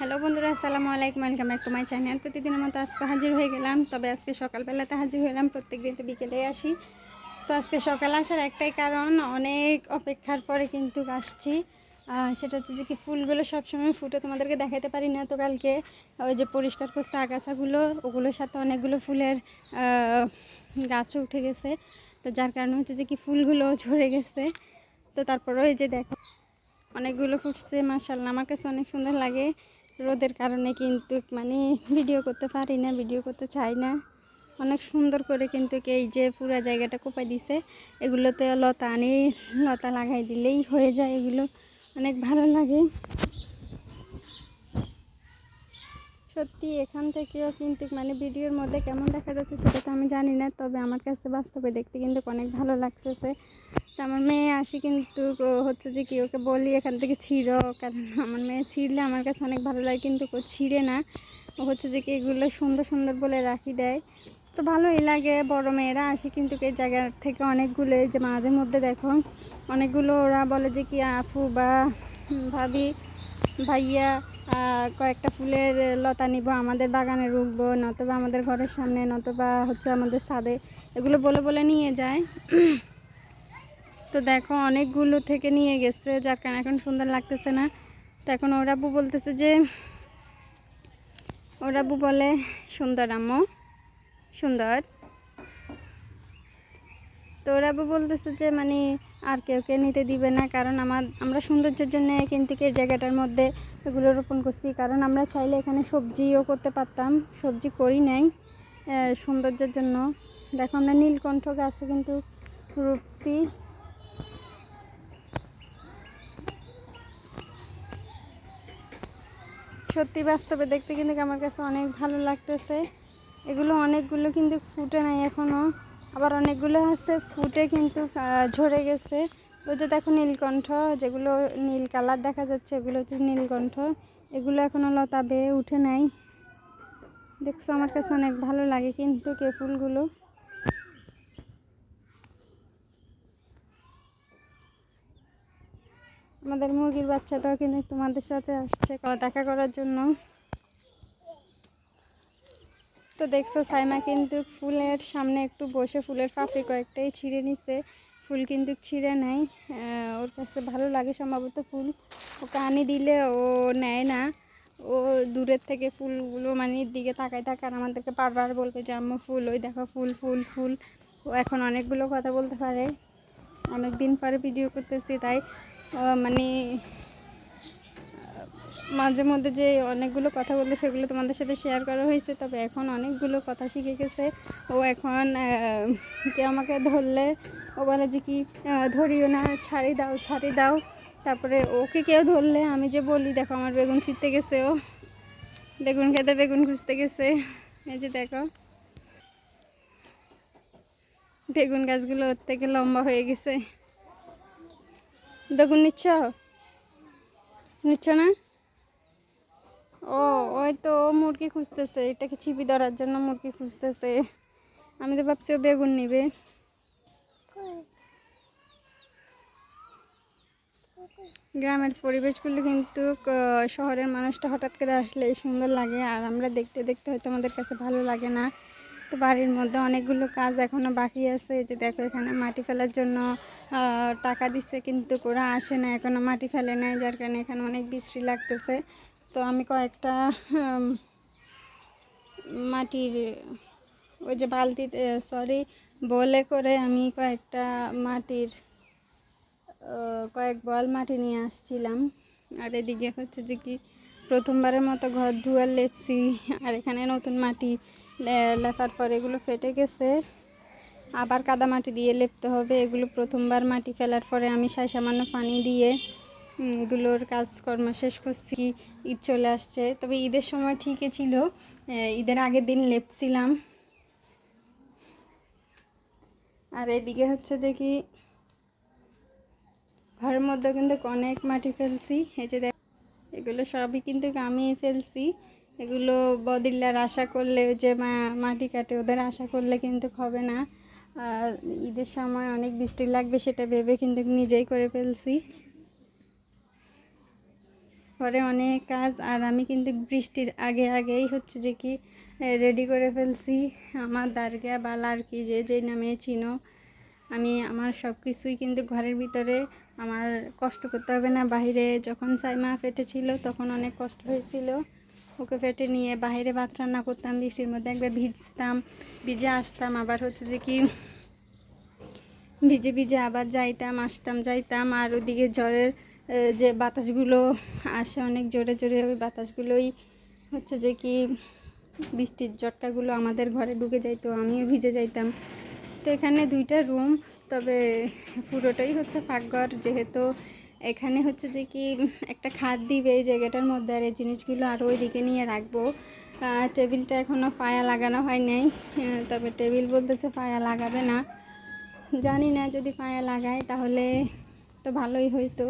Hello বন্ধুরা, আসসালামু আলাইকুম। Welcome back to my channel. প্রতিদিনের মতো আজকে হাজির হয়ে গেলাম, তবে আজকে সকালবেলাতে হাজির হলাম। প্রত্যেকদিন তো বিকেলে আসি। তো আজকে সকালে আসার একটাই কারণ, অনেক অপেক্ষার পরে কিন্তু আসছি। সেটা হচ্ছে যে কি ফুলগুলো সবসময় ফুটে তোমাদেরকে দেখাতে পারি না। তো কালকে ওই যে পরিষ্কার করছে আগাছাগুলো, ওগুলোর সাথে অনেকগুলো ফুলের গাছও উঠে গেছে। তো যার কারণে হচ্ছে যে কি ফুলগুলো ঝরে গেছে। তো তারপরেও এই যে দেখো অনেকগুলো ফুটছে, মাশাআল্লাহ আমার কাছে অনেক সুন্দর লাগে। রোদের কারণে কিন্তু ভিডিও করতে পারি না, ভিডিও করতে চাই না। অনেক সুন্দর করে কিন্তু এই যে পুরো জায়গাটা কোপাই দিছে। এগুলোতে লতা আনি লতা লাগাই দিলেই হয়ে যায়। এগুলো অনেক ভালো লাগে সত্যি। এখান থেকেও কিন্তু ভিডিওর মধ্যে কেমন দেখা যাচ্ছে সেটা তো আমি জানি না, তবে আমার কাছে বাস্তবে দেখতে কিন্তু অনেক ভালো লাগতেছে। তো আমার মেয়ে আসি কিন্তু হচ্ছে যে কি ওকে বলি এখান থেকে ছিঁড়ো, কারণ আমার মেয়ে ছিঁড়লে আমার কাছে অনেক ভালো লাগে, কিন্তু ও ছিঁড়ে না। ও হচ্ছে যে কি এগুলো সুন্দর সুন্দর বলে রাখি দেয়। তো ভালোই লাগে। বড় মেয়েরা আসি কিন্তু এই জায়গা থেকে অনেকগুলো, যে মাঝে মধ্যে দেখো অনেকগুলো ওরা বলে যে কি আফু বা ভাবি, ভাইয়া কয়েকটা ফুলের লতা নিব, আমাদের বাগানে রুখবো, নতবা আমাদের ঘরের সামনে, নতবা হচ্ছে আমাদের ছাদে, এগুলো বলে বলে নিয়ে যায়। তো দেখো অনেকগুলো থেকে নিয়ে গেছে, যার কারণে এখন সুন্দর লাগতেছে না। তো এখন ওরা আব্বু বলতেছে যে, ওরা আব্বু বলে সুন্দর আম্মু সুন্দর। তো ওরা আব্বু বলতেছে যে আর কেউ নিতে দিবে না, কারণ আমরা সৌন্দর্যের জন্য কিন্তু এই জায়গাটার মধ্যে এগুলো রোপণ করছি। কারণ আমরা চাইলে এখানে সবজিও করতে পারতাম, সবজি করি নাই, সৌন্দর্যের জন্য। দেখো আমরা নীলকণ্ঠ গাছে কিন্তু রুপছি। সত্যি বাস্তবে দেখতে কিন্তু আমার কাছে অনেক ভালো লাগতেছে। এগুলো অনেকগুলো কিন্তু ফুটে নাই এখনও, আবার অনেকগুলো আছে ফুটে কিন্তু ঝরে গেছে। ওই যে দেখো নীলকণ্ঠ, যেগুলো নীল কালার দেখা যাচ্ছে এগুলো হচ্ছে নীলকণ্ঠ। এগুলো এখনও লতা বেয়ে উঠে নাই। দেখছো আমার কাছে অনেক ভালো লাগে কিন্তু ফুলগুলো। আমাদের মুরগির বাচ্চাটাও কিন্তু তোমাদের সাথে আসছে দেখা করার জন্য। তো দেখছো সাইমা কিন্তু ফুলের সামনে একটু বসে ফুলের পাপড়ি কয়েকটাই ছিঁড়ে নিছে, ফুল কিন্তু ছিঁড়ে নেয়। ওর কাছে ভালো লাগে সম্ভবত ফুল, ওকে আনি দিলে ও নেয় না। ও দূরের থেকে ফুলগুলো দিকে তাকায় থাকে, আর আমাদেরকে বারবার বলবে যে আম্মু ফুল, ওই দেখো ফুল ফুল ফুল। ও এখন অনেকগুলো কথা বলতে পারে, অনেক দিন পরে ভিডিও করতেছি, তাই মাঝে মধ্যে যে অনেকগুলো কথা বলতে সেগুলো তোমাদের সাথে শেয়ার করা হয়েছে। তবে এখন অনেকগুলো কথা শিখে গেছে। ও এখন কেউ আমাকে ধরলে ও বলে যে কি ধরিও না, ছাড়ি দাও ছাড়ি দাও। তারপরে ওকে কেউ ধরলে আমি যে বলি দেখো আমার বেগুন ছিঁড়তে গেছে, ও বেগুন খেতে বেগুন খুঁজতে গেছে। এই যে দেখো বেগুন গাছগুলো ওর থেকে লম্বা হয়ে গেছে। বেগুন নিচ্ছ নিচ্ছ না? ও ওই তো মুরগি খুঁজতেছে, এটাকে ছিপি ধরার জন্য মুরগি খুঁজতেছে। আমি তো ভাবছি ও বেগুন নিবে। গ্রামের পরিবেশগুলো কিন্তু শহরের মানুষটা হঠাৎ করে আসলে সুন্দর লাগে, আর আমরা দেখতে দেখতে হয়তো আমাদের কাছে ভালো লাগে না। তো বাড়ির মধ্যে অনেকগুলো কাজ এখনও বাকি আছে। যে দেখো এখানে মাটি ফেলার জন্য টাকা দিচ্ছে, কিন্তু ওরা আসে না, এখনও মাটি ফেলে নেয়, যার কারণে এখানে অনেক বৃষ্টি লাগতেছে। তো আমি কয়েকটা মাটির ওই যে বালতিতে বলে করে আমি কয়েকটা মাটির কয়েক বল মাটি নিয়ে আসছিলাম। আর এদিকে হচ্ছে যে কি প্রথমবারের মতো ঘর ধুয়ার লেপছি, আর এখানে নতুন মাটি লেপার পর এগুলো ফেটে গেছে, আবার কাদা মাটি দিয়ে লেপতে হবে। এগুলো প্রথমবার মাটি ফেলার পরে আমি সামান্য পানি দিয়ে এগুলোর কাজকর্ম শেষ করছি। ঈদ চলে আসছে, তবে ঈদের সময় ঠিকই ছিল, ঈদের আগের দিন লেপছিলাম। আর এদিকে হচ্ছে যে কি ঘরের মধ্যে কিন্তু অনেক মাটি ফেলছি। এই যে এগুলো সবই কিন্তু আমি ফেলছি। এগুলো বদিল্লার আশা করলে যে মাটি কাটে, ওদের আশা করলে কিন্তু হবে না। ঈদের সময় অনেক বৃষ্টি লাগবে সেটা ভেবে কিন্তু নিজেই করে ফেলছি। ঘরে অনেক কাজ। আর আমি কিন্তু বৃষ্টির আগেই হচ্ছে যে কি রেডি করে ফেলছি আমার দারগা বা লাড়কি যে নামে চিনো। আমি আমার সব কিছুই কিন্তু ঘরের ভিতরে, আমার কষ্ট করতে হবে না। বাইরে যখন সাইমা পেটে ছিল তখন অনেক কষ্ট হয়েছিল, ওকে পেটে নিয়ে বাইরে ভাত রান্না করতাম, বৃষ্টির মধ্যে একবার ভিজে আসতাম, আবার হচ্ছে যে কি ভিজে আবার যাইতাম। আর ওদিকে জ্বরের যে বাতাসগুলো আসে অনেক জোরে ওই বাতাসগুলোই হচ্ছে যে কি বৃষ্টির ঝটকাগুলো আমাদের ঘরে ঢুকে যাইতো, আমিও ভিজে যাইতাম। তো এখানে 2টা রুম, তবে পুরোটাই হচ্ছে পাকঘর, যেহেতু এখানে হচ্ছে যে কি একটা খাট দিবে এই জায়গাটার মধ্যে, আর এই জিনিসগুলো আরও ওইদিকে নিয়ে রাখবো। টেবিলটা এখনও পায়া লাগানো হয় নাই, তবে টেবিল বলতেছে পায়া লাগাবে না, জানি না, যদি পায়া লাগায় তাহলে তো ভালোই হইতো।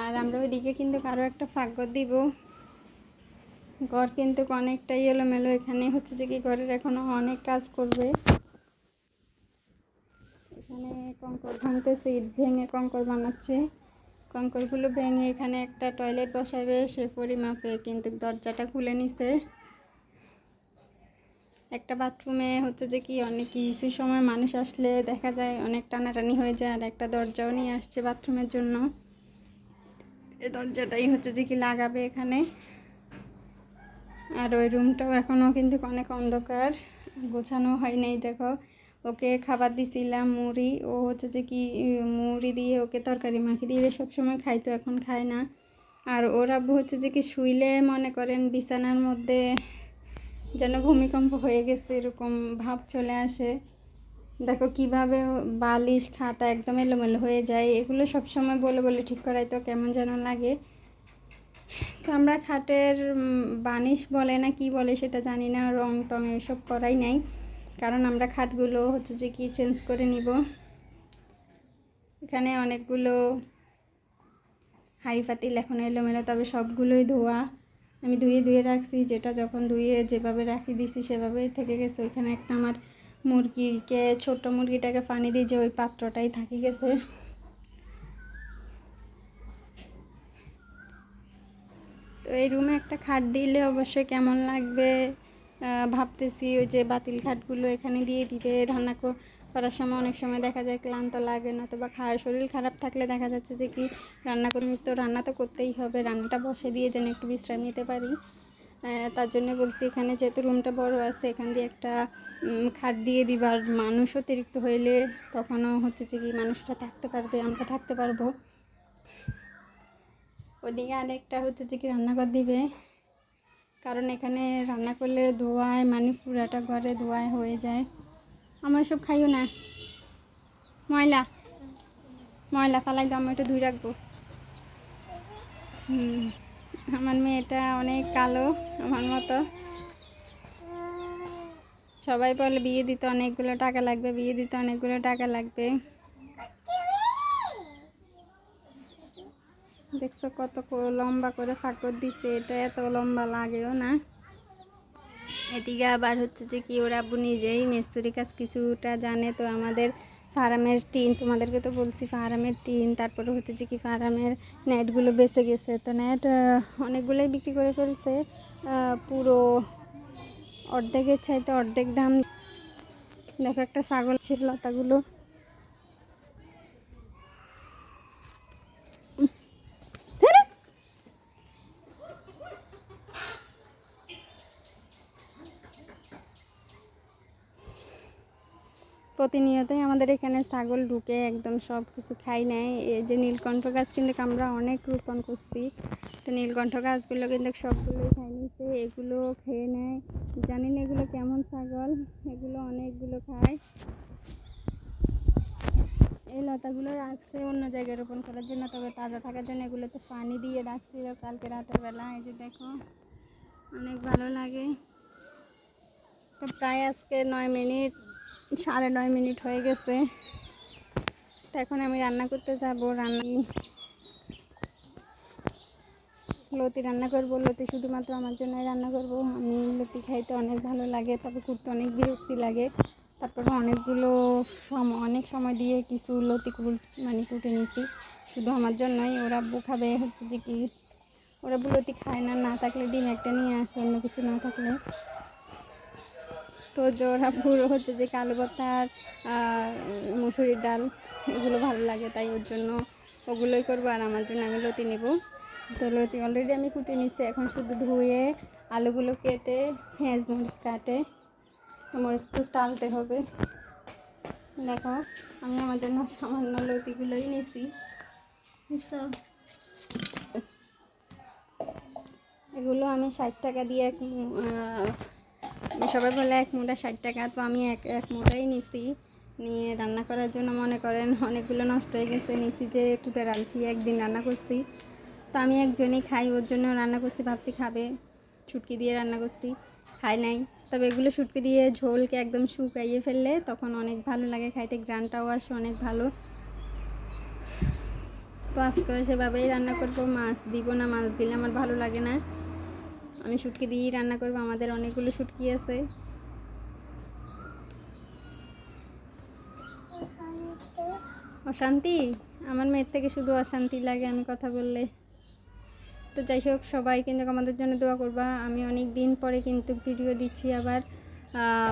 আর আমরা ওইদিকে কিন্তু আরও একটা পাকঘর দিব। ঘর কিন্তু অনেকটাই এলোমেলো, এখানে হচ্ছে যে কি ঘরের এখনও অনেক কাজ করবে। এখানে কঙ্কর ভাঙতেছে, ইট ভেঙে কঙ্কর বানাচ্ছে, কঙ্করগুলো ভেঙে এখানে একটা টয়লেট বসাবে সে পরিমাপে, কিন্তু দরজাটা খুলে নিছে। একটা বাথরুমে হচ্ছে যে কি অনেক কিছু সময় মানুষ আসলে দেখা যায় অনেক টানাটানি হয়ে যায়, আর একটা দরজাও নিয়ে আসছে বাথরুমের জন্য, এই দরজাটাই হচ্ছে যে কি লাগাবে এখানে। আর ওই রুমটাও এখনও কিন্তু অনেক অন্ধকার, গোছানো হয় নাই। দেখো, ওকে খাবার দিছিলাম মুড়ি, ও হচ্ছে যে কি মুড়ি দিয়ে ওকে তরকারি মাখি দিয়ে সবসময় খাইতো, এখন খায় না। আর ওর আব্বু হচ্ছে যে কি শুইলে মনে করেন বিছানার মধ্যে যেন ভূমিকম্প হয়ে গেছে এরকম ভাব চলে আসে। দেখো কিভাবে বালিশ খাতা একদম এলোমেলো হয়ে যায়, এগুলো সবসময় বলে ঠিক করাইতো, কেমন যেন লাগে। তো আমরা খাটের বানিশ বলে না কি বলে সেটা জানি না, রং টং এসব করাই নাই, কারণ আমরা খাটগুলো হচ্ছে যে কি চেঞ্জ করে নিব। এখানে অনেকগুলো হাঁড়ি পাতিল এখন এলোমেলো, তবে সবগুলোই ধোয়া, আমি ধুয়ে রাখছি, যেটা যখন ধুয়ে যেভাবে রাখি দিছি সেভাবেই থেকে গেছে। ওইখানে একটা আমার মুরগিকে, ছোট্ট মুরগিটাকে পানি দিয়ে যে ওই পাত্রটাই থাকি গেছে। তো এই রুমে একটা খাট দিলে অবশ্যই কেমন লাগবে ভাবতেছি। ওই যে বাতিল খাটগুলো এখানে দিয়ে দিবে, রান্না করার সময় অনেক সময় দেখা যায় ক্লান্ত লাগে না, তো বা শরীর খারাপ থাকলে দেখা যাচ্ছে যে কি রান্না তো করতেই হবে, রান্নাটা বসে দিয়ে যেন একটু বিশ্রাম নিতে পারি। তার জন্য বলছি এখানে যেহেতু রুমটা বড় আছে, এখান দিয়ে একটা খাট দিয়ে দিবার, মানুষ অতিরিক্ত হইলে তখনও হচ্ছে যে কি মানুষটা থাকতে পারবে, আমরা থাকতে পারবো। ওদিকে আরেকটা হচ্ছে যে কি রান্নাঘর দিবে, কারণ এখানে রান্না করলে ধোঁয়ায় মানে পুরাটা ঘরে ধোঁয়ায় হয়ে যায়। আমার সব খাইও না, ময়লা ফালাই দাও, আমি এটা ধুয়ে রাখবো। আমার মেয়েটা অনেক কালো আমার মতো, সবাই বলে বিয়ে দিতে অনেকগুলো টাকা লাগবে, দেখছো কত লম্বা করে ফাঁকর দিছে, এটা এত লম্বা লাগেও না। এদিকে আবার হচ্ছে যে কি ওর আব্বু নিজেই মিস্ত্রি কাজ কিছুটা জানে, তো আমাদের ফার্মের টিন, তোমাদেরকে তো বলছি ফার্মের টিন, তারপরে হচ্ছে যে কি ফার্মের নেটগুলো বেঁচে গেছে, তো নেট অনেকগুলোই বিক্রি করে ফেলছে, পুরো অর্ধেকের চাইতে অর্ধেক দাম। দেখো একটা ছাগল ছিল, লতাগুলো প্রতিনিয়তই আমাদের এখানে ছাগল ঢুকে একদম সব কিছু খাই নেয়। এই যে নীলকণ্ঠ গাছ কিন্তু আমরা অনেক রোপণ করছি, তো নীলকণ্ঠ গাছগুলো কিন্তু সবগুলোই খাই নিচ্ছে, এগুলো খেয়ে নেয়, জানি না এগুলো কেমন ছাগল, এগুলো অনেকগুলো খায়। এই লতাগুলো রাখছে অন্য জায়গায় রোপণ করার জন্য, তবে তাজা থাকার জন্য এগুলোতে পানি দিয়ে রাখছিল কালকে রাতের বেলা। এই যে দেখো অনেক ভালো লাগে। তো প্রায় আজকে 9 মিনিট হয়ে গেছে, তো এখন আমি রান্না করতে যাব। লতি রান্না করবো, লতি শুধুমাত্র আমার জন্যই রান্না করব, আমি লতি খাইতে অনেক ভালো লাগে, তবে করতে অনেক বিরক্তি লাগে। তারপরে অনেক সময় দিয়ে কিছু লতি কুটে নিয়েছি শুধু আমার জন্যই, ওরা আব্বু খাবে হচ্ছে যে কি ওরা বুলতি খায় না, না থাকলে ডিম একটা নিয়ে আসে, অন্য কিছু না থাকলে। তো ওরা পুরো হচ্ছে যে আলু ভর্তা আর মুসুরির ডাল এগুলো ভালো লাগে, তাই ওর জন্য ওগুলোই করবো। আর আমার জন্য আমি লতি নেব। তো লতি অলরেডি আমি কুটে নিচ্ছি, এখন শুধু ধুয়ে আলুগুলো কেটে পেঁয়াজ মরিচ কাটে মরিচ তো টালতে হবে। দেখো আমি আমার জন্য সামান্য লতিগুলোই নিছি। এগুলো আমি 60 টাকা দিয়ে সবাই বলে এক মুঠা 60 টাকা, তো আমি এক মুঠাই নিছি। নিয়ে রান্না করার জন্য মনে করেন অনেকগুলো নষ্ট হয়ে গেছে, নিছি যে কুটে রাঁধছি, একদিন রান্না করছি। তো আমি একজনই খাই, ওর জন্য রান্না করছি, ভাবছি খাবে, শুটকি দিয়ে রান্না করছি, খাই নাই। তবে এগুলো শুটকি দিয়ে ঝোলকে একদম শুকাইয়ে ফেললে তখন অনেক ভালো লাগে খাইতে, গ্রানটাও আসে অনেক ভালো। তো আজকে সেভাবেই রান্না করবো, মাছ দিব না, মাছ দিলে আমার ভালো লাগে না। আমি শুটকি দিয়েই রান্না করবো, আমাদের অনেকগুলো শুটকি আছে। অশান্তি আমার মেয়ের থেকে শুধু অশান্তি লাগে আমি কথা বললে। তো যাই হোক, সবাই কিন্তু আমাদের জন্য দোয়া করবা। আমি অনেক দিন পরে কিন্তু ভিডিও দিচ্ছি, আবার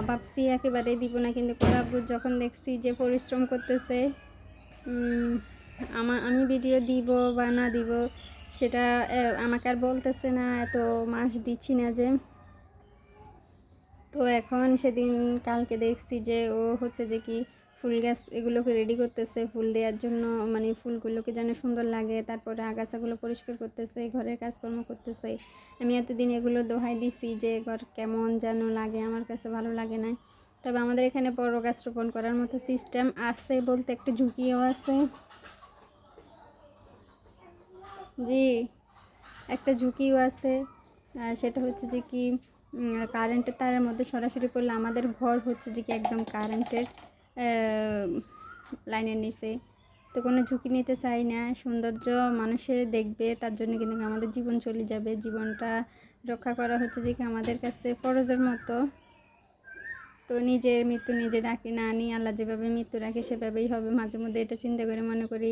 ভাবছি একেবারেই দিব না, কিন্তু আব্বু যখন দেখছি যে পরিশ্রম করতেছে, আমি ভিডিও দিব বা না দিব সেটা আমাকে আর বলতেছে না, এত মাস দিচ্ছি না যে। তো এখন সেদিন কালকে দেখছি যে ও হচ্ছে যে কি ফুল গাছ এগুলোকে রেডি করতেছে ফুল দেওয়ার জন্য, মানে ফুলগুলোকে যেন সুন্দর লাগে, তারপরে আগাছাগুলো পরিষ্কার করতেছে, ঘরের কাজকর্ম করতেছে। আমি এতদিন এগুলো দোহাই দিছি যে ঘর কেমন যেন লাগে, আমার কাছে ভালো লাগে না। তবে আমাদের এখানে বড় গাছ রোপণ করার মতো সিস্টেম আছে বলতে একটু ঝুঁকিও আছে। জি, একটা ঝুঁকিও আছে, সেটা হচ্ছে যে কি কারেন্টের তারের মধ্যে সরাসরি পড়লে আমাদের ঘর হচ্ছে যে কি একদম কারেন্টের লাইনের নিচে। তো কোনো ঝুঁকি নিতে চাই না, সৌন্দর্য মানুষে দেখবে তার জন্য কিন্তু আমাদের জীবন চলে যাবে, জীবনটা রক্ষা করা হচ্ছে যে কি আমাদের কাছে ফরজের মতো। তো নিজের মৃত্যু নিজে ডাকি না আনি, আল্লাহ যেভাবে মৃত্যু রাখে সেভাবেই হবে। মাঝে মধ্যে এটা চিন্তা করে মনে করি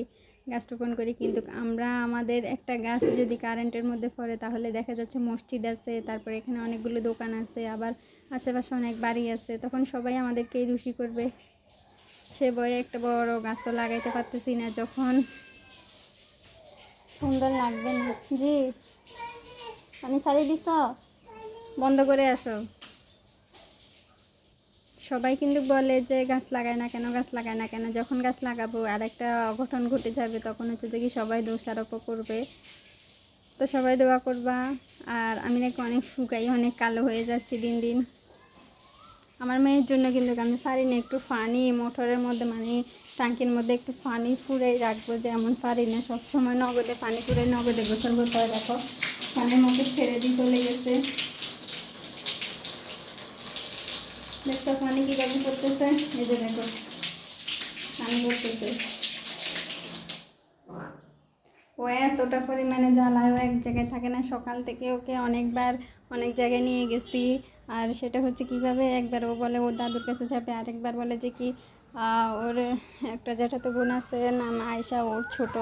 গাছ রোপণ করি, কিন্তু আমরা আমাদের একটা গাছ যদি কারেন্টের মধ্যে পড়ে তাহলে দেখা যাচ্ছে মসজিদ আছে, তারপরে এখানে অনেকগুলো দোকান আছে, আবার আশেপাশে অনেক বাড়ি আছে, তখন সবাই আমাদেরকেই দোষী করবে। সে বয়ে একটা বড় গাছও লাগাইতে পারতেছি না, যখন সুন্দর লাগবে না। জি, আমি ছাড়িয়ে দিস, বন্ধ করে আসো। সবাই কিন্তু বলে যে গাছ লাগায় না কেন, গাছ লাগায় না কেন, যখন গাছ লাগাবো আর একটা অঘটন ঘটে যাবে তখন হচ্ছে যে কি সবাই দোষারোপ করবে। তো সবাই দোয়া করবা। আর আমি নাকি অনেক শুকাই, অনেক কালো হয়ে যাচ্ছি দিন দিন। আমার মেয়ের জন্য কিন্তু আমি পারি না, একটু পানি মোটরের মধ্যে মানে ট্যাঙ্কির মধ্যে একটু পানি ফুরাই রাখবো, যে এমন পারি না, সবসময় নগদে পানি ফুরাই নগদে গোসল করতে হয়। দেখো পানির মধ্যে ছেড়ে দিয়ে চলে গেছে, দেখো পানি কীভাবে করতেছে, এই যে দেখো পানি করতেছে। ও এতটা পরিমাণে জ্বালায়ও এক জায়গায় থাকে না, সকাল থেকে ওকে অনেকবার অনেক জায়গায় নিয়ে গেছি। আর সেটা হচ্ছে কিভাবে, একবার ও বলে ওর দাদুর কাছে যাবে, আরেকবার বলে যে কি ওর একটা জ্যাঠাতো বোন আছে, নাম আয়শা, ওর ছোট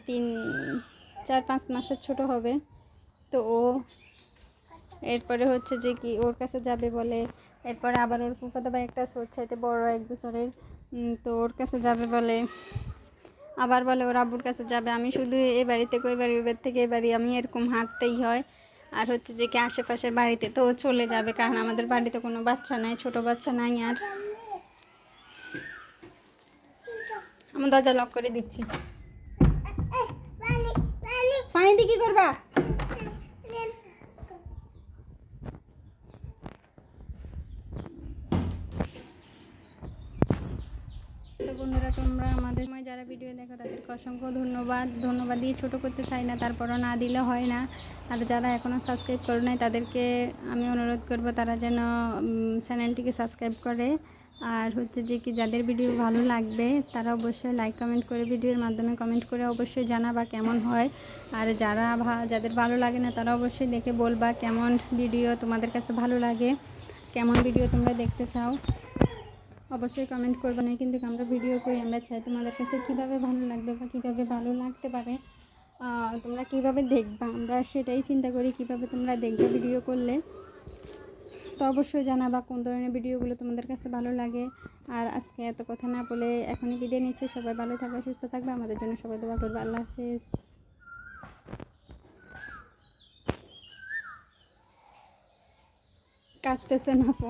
3-4-5 মাসের ছোট হবে। তো ও এরপরে হচ্ছে যে কি ওর কাছে যাবে বলে, এরপরে আবার ওর ফুফাতো ভাই একটা ওর চাইতে বড় 1 বছরের, তো ওর কাছে যাবে বলে, আবার বলে ওর আব্বুর কাছে যাবে। আমি শুধু এই বাড়ি থেকে ওই বাড়ি, ওই বাড়ি থেকে এই বাড়ি, আমি এরকম হাঁটতেই হয়। আর হচ্ছে যে কি আশেপাশের বাড়িতে তো ও চলে যাবে, কারণ আমাদের বাড়িতে কোনো বাচ্চা নাই, ছোট বাচ্চা নাই। আর আমার দরজা লক করে দিচ্ছি, পানি দিয়ে কি করবা? তো বন্ধুরা, তোমরা আমাদের সময় যারা ভিডিও দেখো তাদেরকে অসংখ্য ধন্যবাদ দিয়ে ছোটো করতে চাই না, তারপরও না দিলে হয় না। আর যারা এখনও সাবস্ক্রাইব করে নাই তাদেরকে আমি অনুরোধ করব তারা যেন চ্যানেলটিকে সাবস্ক্রাইব করে। আর হচ্ছে যে কি যাদের ভিডিও ভালো লাগবে তারা অবশ্যই লাইক কমেন্ট করে, ভিডিওর মাধ্যমে কমেন্ট করে অবশ্যই জানাবা কেমন হয়। আর যাদের ভালো লাগে না তারা অবশ্যই দেখে বলবা কেমন ভিডিও তোমাদের কাছে ভালো লাগে, কেমন ভিডিও তোমরা দেখতে চাও, অবশ্যই কমেন্ট করবে না। কিন্তু আমরা ভিডিও করি, আমরা চাই তোমাদের কাছে কীভাবে ভালো লাগবে বা কীভাবে ভালো লাগতে পারে তোমরা কীভাবে দেখবা, আমরা সেটাই চিন্তা করি কীভাবে তোমরা দেখবে ভিডিও করলে। তো অবশ্যই জানাবা কোন ধরনের ভিডিওগুলো তোমাদের কাছে ভালো লাগে। আর আজকে এত কথা না বলে এখনই বিদায় নিচ্ছে। সবাই ভালো থাকবে, সুস্থ থাকবে, আমাদের জন্য সবাই দোয়া করবে। আল্লাহ হাফেজ। কাটতেছে না ফোন।